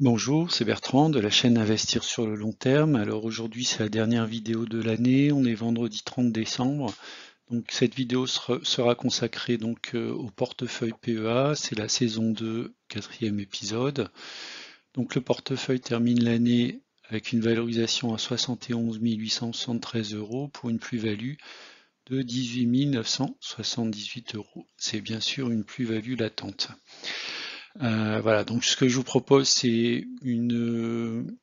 Bonjour, c'est Bertrand de la chaîne Investir sur le long terme. Alors aujourd'hui c'est la dernière vidéo de l'année, on est vendredi 30 décembre. Donc cette vidéo sera consacrée au portefeuille PEA, c'est la saison 2, quatrième épisode. Donc le portefeuille termine l'année avec une valorisation à 71 873 euros pour une plus-value de 18 978 euros. C'est bien sûr une plus-value latente. Voilà, donc ce que je vous propose, c'est une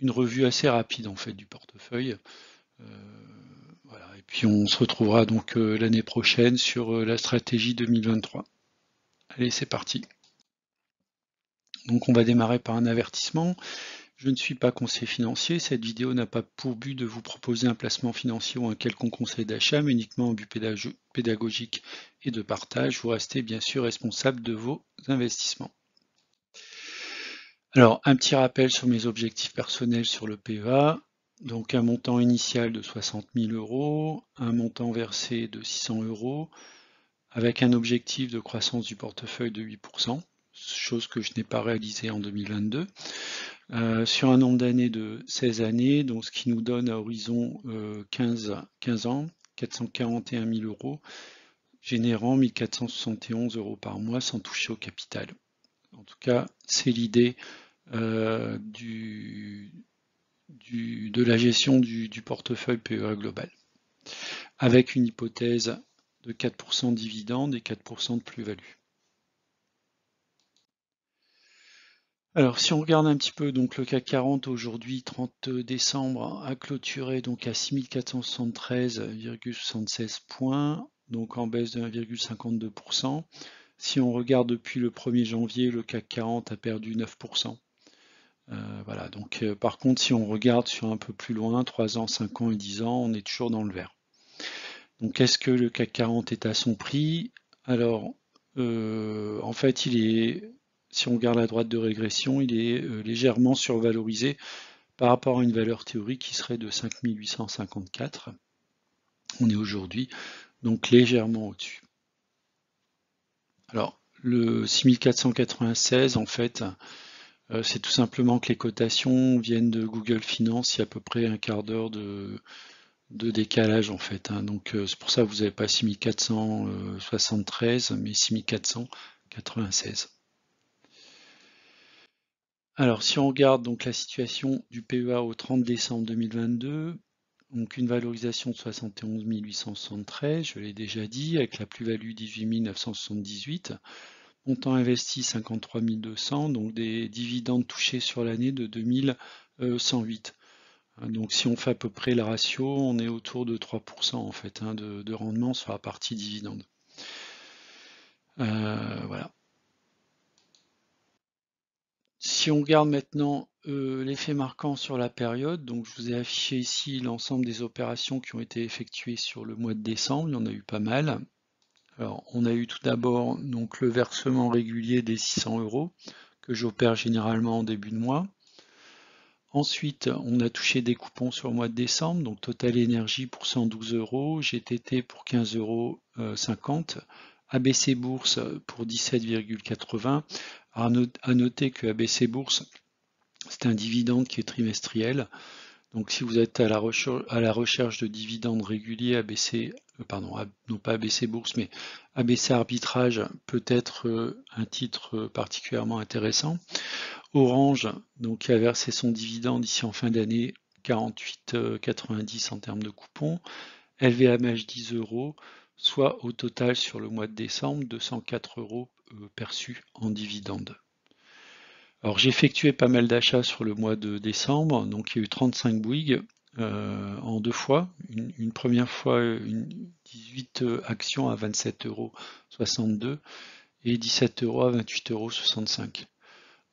revue assez rapide en fait du portefeuille. Euh, voilà, et puis on se retrouvera donc l'année prochaine sur la stratégie 2023. Allez, c'est parti. Donc on va démarrer par un avertissement. Je ne suis pas conseiller financier, cette vidéo n'a pas pour but de vous proposer un placement financier ou un quelconque conseil d'achat, mais uniquement en but pédagogique et de partage. Vous restez bien sûr responsable de vos investissements. Alors, un petit rappel sur mes objectifs personnels sur le PEA. Donc, un montant initial de 60 000 euros, un montant versé de 600 euros, avec un objectif de croissance du portefeuille de 8%, chose que je n'ai pas réalisée en 2022, sur un nombre d'années de 16 années, donc ce qui nous donne à horizon 15 ans, 441 000 euros, générant 1 471 euros par mois sans toucher au capital. En tout cas, c'est l'idée de la gestion du portefeuille PEA global, avec une hypothèse de 4% de dividendes et 4% de plus-value. Alors si on regarde un petit peu, donc le CAC 40 aujourd'hui, 30 décembre, a clôturé donc à 6473,76 points, donc en baisse de 1,52%. Si on regarde depuis le 1er janvier, le CAC 40 a perdu 9%. Voilà, donc par contre, si on regarde sur un peu plus loin, 3 ans, 5 ans et 10 ans, on est toujours dans le vert. Donc est-ce que le CAC 40 est à son prix? Alors, en fait, si on regarde la droite de régression, il est légèrement survalorisé par rapport à une valeur théorique qui serait de 5854. On est aujourd'hui donc légèrement au-dessus. Alors, le 6496, en fait, c'est tout simplement que les cotations viennent de Google Finance il y a à peu près un quart d'heure de décalage en fait. Donc c'est pour ça que vous n'avez pas 6473 mais 6496. Alors si on regarde donc la situation du PEA au 30 décembre 2022, donc une valorisation de 71 873, je l'ai déjà dit, avec la plus-value 18 978. Montant investi 53 200, donc des dividendes touchés sur l'année de 2108. Donc si on fait à peu près le ratio, on est autour de 3% en fait de rendement sur la partie dividende. Voilà. Si on regarde maintenant l'effet marquant sur la période, donc je vous ai affiché ici l'ensemble des opérations qui ont été effectuées sur le mois de décembre, il y en a eu pas mal. Alors on a eu tout d'abord donc le versement régulier des 600 euros que j'opère généralement en début de mois. Ensuite, on a touché des coupons sur le mois de décembre, donc Total Énergie pour 112 euros, GTT pour 15,50 euros, ABC Bourse pour 17,80. À noter que ABC Bourse, c'est un dividende qui est trimestriel. Donc si vous êtes à la recherche de dividendes réguliers, non pas ABC Bourse, mais ABC Arbitrage peut être un titre particulièrement intéressant. Orange, donc qui a versé son dividende ici en fin d'année, 48,90 en termes de coupons. LVMH 10 euros, soit au total sur le mois de décembre, 204 euros perçus en dividende. Alors j'ai effectué pas mal d'achats sur le mois de décembre, donc il y a eu 35 Bouygues en deux fois. Une première fois, 18 actions à 27,62 euros et 17 euros à 28,65 euros.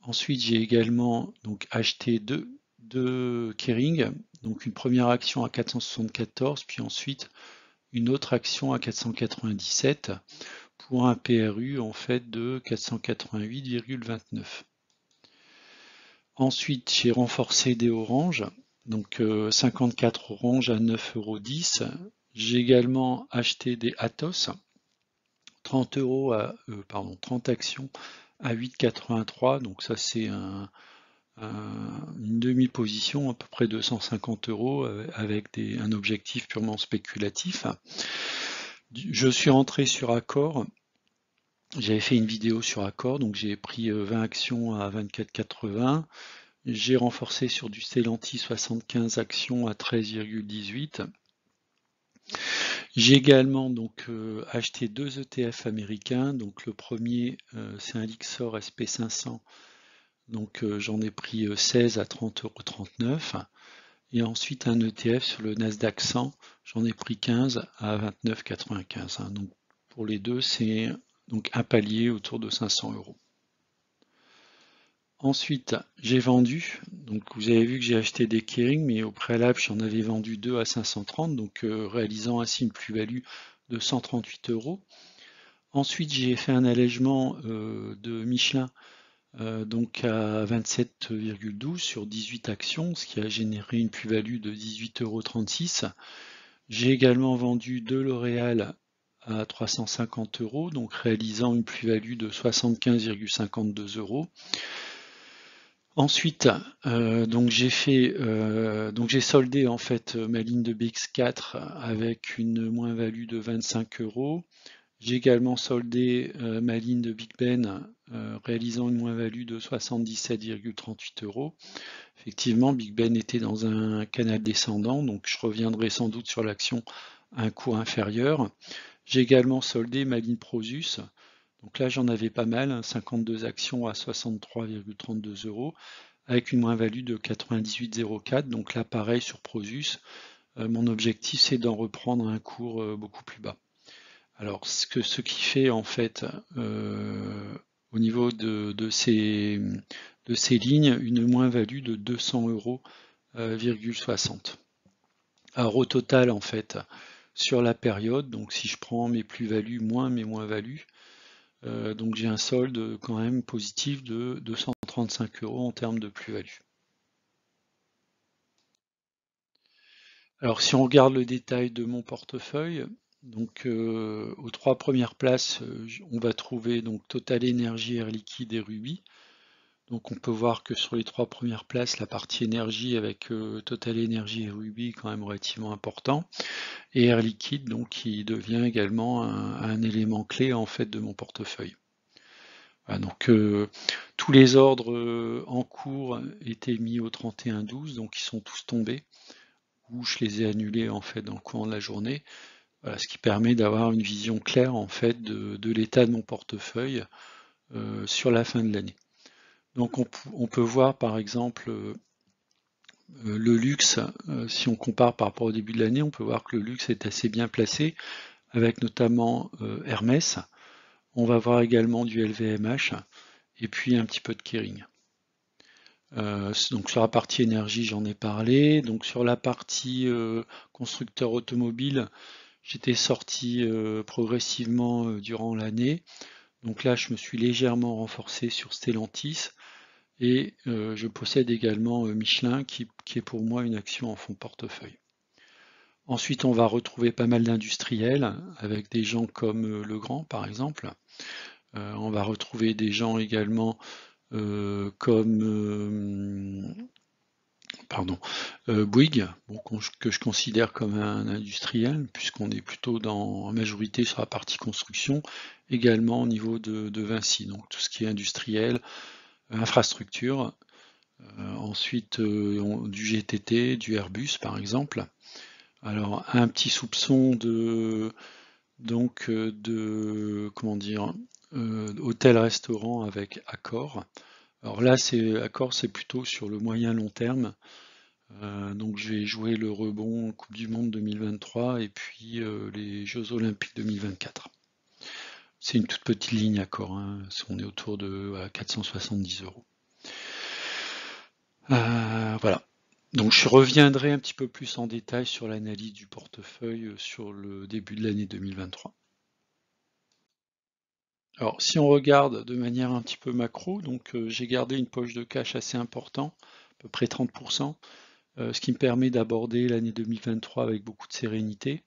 Ensuite, j'ai également donc acheté deux Kering, donc une première action à 474, puis ensuite une autre action à 497 pour un PRU en fait de 488,29. Ensuite, j'ai renforcé des Orange, donc 54 Orange à 9,10 €. J'ai également acheté des Atos, 30 actions à 8,83, donc ça c'est une demi-position à peu près 250 € avec un objectif purement spéculatif. Je suis rentré sur Accor. J'avais fait une vidéo sur Accor, donc j'ai pris 20 actions à 24,80. J'ai renforcé sur du Stellantis 75 actions à 13,18. J'ai également donc acheté 2 ETF américains. Donc le premier c'est un Lyxor SP500. Donc j'en ai pris 16 à 30,39 €. Et ensuite un ETF sur le Nasdaq 100, j'en ai pris 15 à 29,95 €. Donc pour les deux, c'est donc un palier autour de 500 €. Ensuite, j'ai vendu. Donc vous avez vu que j'ai acheté des Kering, mais au préalable, j'en avais vendu 2 à 530, donc réalisant ainsi une plus-value de 138 €. Ensuite, j'ai fait un allègement de Michelin donc à 27,12 sur 18 actions, ce qui a généré une plus-value de 18,36 €. J'ai également vendu 2 L'Oréal à 350 €, donc réalisant une plus-value de 75,52 €. Ensuite, donc j'ai soldé en fait ma ligne de BX4 avec une moins-value de 25 €. J'ai également soldé ma ligne de Big Ben réalisant une moins-value de 77,38 €. Effectivement, Big Ben était dans un canal descendant, donc je reviendrai sans doute sur l'action à un cours inférieur. J'ai également soldé ma ligne Prosus. Donc là, j'en avais pas mal, 52 actions à 63,32 €, avec une moins-value de 98,04. Donc là, pareil sur Prosus, mon objectif, c'est d'en reprendre un cours beaucoup plus bas. Alors, ce qui fait en fait au niveau de ces lignes une moins-value de 200 €,60. Alors au total en fait sur la période, donc si je prends mes plus-values moins mes moins-values, donc j'ai un solde quand même positif de 235 € en termes de plus-value. Alors si on regarde le détail de mon portefeuille, donc aux 3 premières places, on va trouver donc Total Energy, Air Liquide et Rubis. Donc on peut voir que sur les 3 premières places, la partie énergie avec Total Energy et Rubis est quand même relativement important. Et Air Liquide, donc qui devient également un élément clé en fait de mon portefeuille. Voilà, donc tous les ordres en cours étaient mis au 31-12, donc ils sont tous tombés, ou je les ai annulés en fait dans le courant de la journée. Voilà, ce qui permet d'avoir une vision claire en fait de l'état de mon portefeuille sur la fin de l'année. Donc on peut voir par exemple le luxe, si on compare par rapport au début de l'année, on peut voir que le luxe est assez bien placé, avec notamment Hermès. On va voir également du LVMH et puis un petit peu de Kering. Donc sur la partie énergie, j'en ai parlé. Donc sur la partie constructeur automobile, j'étais sorti progressivement durant l'année. Donc là, je me suis légèrement renforcé sur Stellantis et je possède également Michelin qui est pour moi une action en fonds portefeuille. Ensuite, on va retrouver pas mal d'industriels avec des gens comme Legrand par exemple. On va retrouver des gens également comme Bouygues, bon, que je considère comme un industriel, puisqu'on est plutôt en majorité sur la partie construction, également au niveau de Vinci, donc tout ce qui est industriel, infrastructure, ensuite du GTT, du Airbus par exemple. Alors un petit soupçon de comment dire hôtel-restaurant avec Accor. Alors là, Accor, c'est plutôt sur le moyen long terme. Donc je vais jouer le rebond Coupe du Monde 2023 et puis les Jeux Olympiques 2024. C'est une toute petite ligne Accor, hein. On est autour de 470 €. Voilà. Donc je reviendrai un petit peu plus en détail sur l'analyse du portefeuille sur le début de l'année 2023. Alors si on regarde de manière un petit peu macro, donc j'ai gardé une poche de cash assez importante, à peu près 30%, ce qui me permet d'aborder l'année 2023 avec beaucoup de sérénité.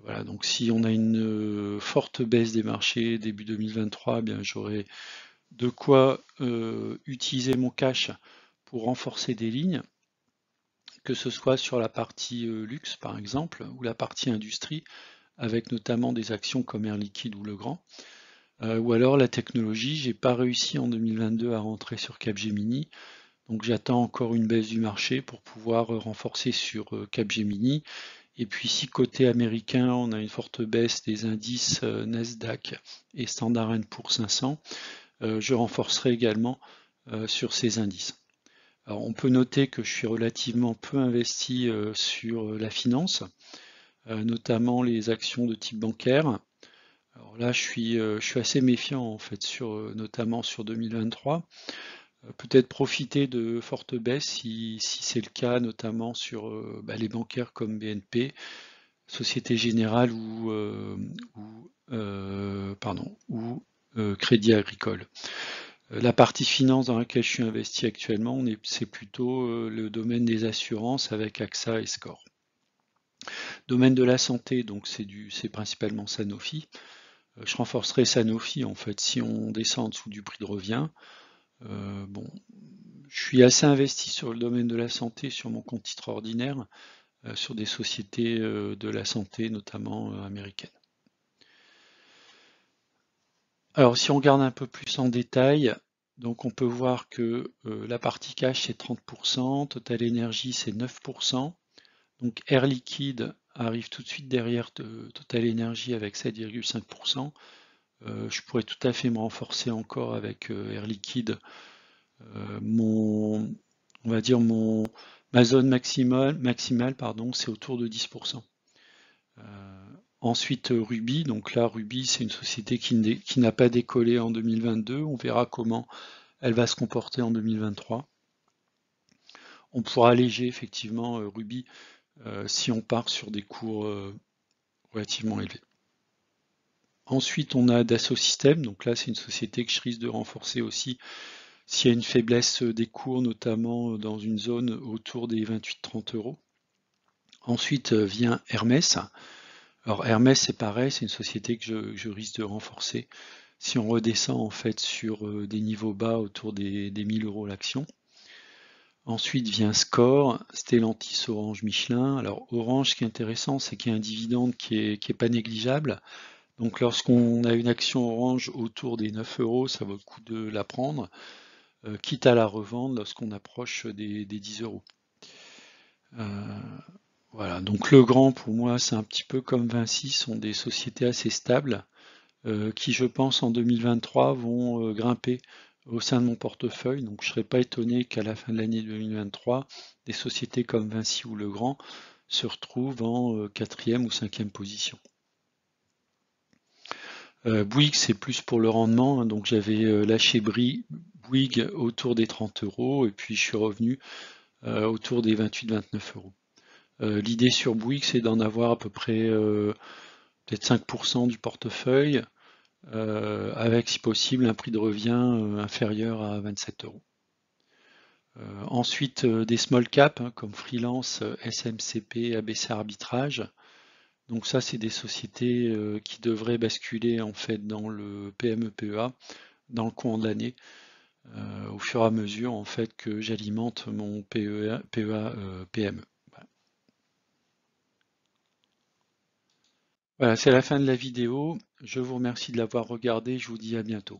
Voilà, donc si on a une forte baisse des marchés début 2023, eh bien j'aurai de quoi utiliser mon cash pour renforcer des lignes, que ce soit sur la partie luxe par exemple, ou la partie industrie, avec notamment des actions comme Air Liquide ou Legrand. Ou alors la technologie, j'ai pas réussi en 2022 à rentrer sur Capgemini, donc j'attends encore une baisse du marché pour pouvoir renforcer sur Capgemini. Et puis si côté américain, on a une forte baisse des indices Nasdaq et Standard & Poor's 500, je renforcerai également sur ces indices. Alors on peut noter que je suis relativement peu investi sur la finance, notamment les actions de type bancaire. Alors là, je suis assez méfiant en fait, notamment sur 2023. Peut-être profiter de fortes baisses si c'est le cas, notamment sur les bancaires comme BNP, Société Générale ou Crédit Agricole. La partie finance dans laquelle je suis investi actuellement, c'est plutôt le domaine des assurances avec AXA et SCOR. Domaine de la santé, donc c'est principalement Sanofi. Je renforcerai Sanofi en fait si on descend en dessous du prix de revient. Bon, je suis assez investi sur le domaine de la santé sur mon compte titre ordinaire, sur des sociétés de la santé, notamment américaines. Alors si on regarde un peu plus en détail, donc on peut voir que la partie cash c'est 30%, Total Energy c'est 9%, donc Air Liquide arrive tout de suite derrière Total Energy avec 7,5%. Je pourrais tout à fait me renforcer encore avec Air Liquide. On va dire ma zone maximale, pardon, c'est autour de 10%. Ensuite, Ruby, donc là, Ruby, c'est une société qui n'a pas décollé en 2022. On verra comment elle va se comporter en 2023. On pourra alléger effectivement Ruby si on part sur des cours relativement élevés. Ensuite, on a Dassault Systèmes, donc là, c'est une société que je risque de renforcer aussi s'il y a une faiblesse des cours, notamment dans une zone autour des 28-30 euros. Ensuite vient Hermès. Alors Hermès, c'est pareil, c'est une société que je risque de renforcer si on redescend en fait sur des niveaux bas autour des 1000 euros l'action. Ensuite vient Score, Stellantis, Orange, Michelin. Alors Orange, ce qui est intéressant, c'est qu'il y a un dividende qui est pas négligeable. Donc lorsqu'on a une action Orange autour des 9 euros, ça vaut le coup de la prendre, quitte à la revendre lorsqu'on approche des 10 euros. Voilà, donc Legrand pour moi c'est un petit peu comme Vinci, sont des sociétés assez stables qui je pense en 2023 vont grimper au sein de mon portefeuille. Donc je ne serais pas étonné qu'à la fin de l'année 2023, des sociétés comme Vinci ou Legrand se retrouvent en quatrième ou cinquième position. Bouygues c'est plus pour le rendement, hein, donc j'avais lâché Bouygues autour des 30 euros et puis je suis revenu autour des 28-29 euros. L'idée sur Bouygues, c'est d'en avoir à peu près peut-être 5% du portefeuille, avec si possible un prix de revient inférieur à 27 euros. Ensuite, des small caps hein, comme Freelance, SMCP, ABC Arbitrage. Donc ça, c'est des sociétés qui devraient basculer en fait dans le PME-PEA dans le courant de l'année, au fur et à mesure en fait que j'alimente mon PEA, PME. Voilà, c'est la fin de la vidéo. Je vous remercie de l'avoir regardée. Je vous dis à bientôt.